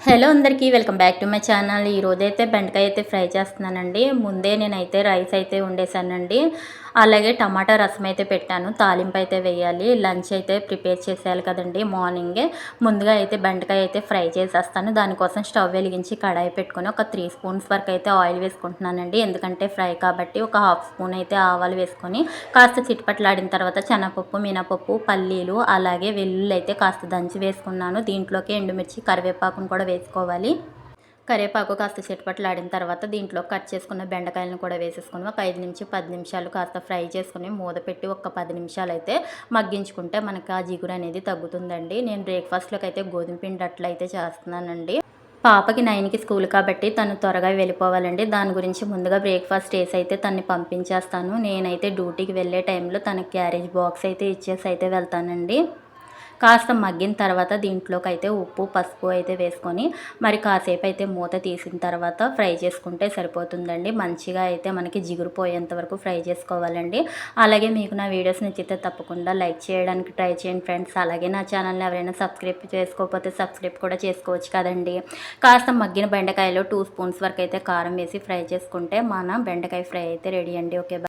Hello అందరికీ welcome back to my channel. ఈరోజైతే బెండకాయ అయితే ఫ్రై చేస్తున్నానండి. ముందే నేనైతే రైస్ అయితే వండేసానండి. అలాగే టమాటా రసం అయితే పెట్టాను. తాలింపు అయితే వేయాలి. లంచ్ అయితే ప్రిపేర్ చేసేయాలి కదండి మార్నింగే. ముందుగా అయితే బెండకాయ అయితే ఫ్రై చేసేస్తాను. దానికోసం స్టవ్ వెలిగించి కడాయి పెట్టుకొని ఒక 3 స్పూన్స్ వరకు అయితే ఆయిల్ వేసుకుంటున్నానండి. ఎందుకంటే ఫ్రై కాబట్టి ఒక హాఫ్ స్పూన్ అయితే ఆవాలు వేసుకొని కాస్త చిట్పట్లాడిన తర్వాత శనగపప్పు, మినపప్పు, పల్లీలు అలాగే వెల్లుల్లి అయితే కాస్త దంచి వేసుకున్నాను. దీంట్లోకి ఎండుమిర్చి, కరివేపాకును కూడా వేసుకోవాలి. కరివేపాకు కాస్త చిటపటలాడిన తర్వాత దీంట్లో కట్ చేసుకున్న బెండకాయలను కూడా వేసేసుకొని ఒక 5 నుంచి 10 నిమిషాలు కాస్త ఫ్రై చేసుకుని మూత పెట్టి ఒక 10 నిమిషాలు అయితే మగ్గించుకుంటే మనకి ఆ జిగురు అనేది తగ్గుతుందండి. నేను బ్రేక్ఫాస్ట్లోకి అయితే గోధుమ పిండి అట్లయితే చేస్తున్నానండి. పాపకి 9కి స్కూల్ కాబట్టి తను త్వరగా వెళ్ళిపోవాలండి. దాని గురించి ముందుగా బ్రేక్ఫాస్ట్ చేసి అయితే తన్ని పంపించేస్తాను. నేనైతే డ్యూటీకి వెళ్ళే టైంలో తనకి క్యారేజ్ బాక్స్ అయితే ఇచ్చేసి అయితే వెళ్తానండి. కాస్త మగ్గిన తర్వాత దీంట్లోకైతే ఉప్పు, పసుపు అయితే వేసుకొని మరి కాసేపు అయితే మూత తీసిన తర్వాత ఫ్రై చేసుకుంటే సరిపోతుందండి. మంచిగా అయితే మనకి జిగురు పోయేంత వరకు ఫ్రై చేసుకోవాలండి. అలాగే మీకు నా వీడియోస్ నచ్చితే తప్పకుండా లైక్ చేయడానికి ట్రై చేయండి ఫ్రెండ్స్. అలాగే నా ఛానల్ని ఎవరైనా సబ్స్క్రైబ్ చేసుకోకపోతే సబ్స్క్రైబ్ కూడా చేసుకోవచ్చు కదండి. కాస్త మగ్గిన బెండకాయలో 2 స్పూన్స్ వరకు అయితే కారం వేసి ఫ్రై చేసుకుంటే మన బెండకాయ ఫ్రై అయితే రెడీ అండి. ఓకే.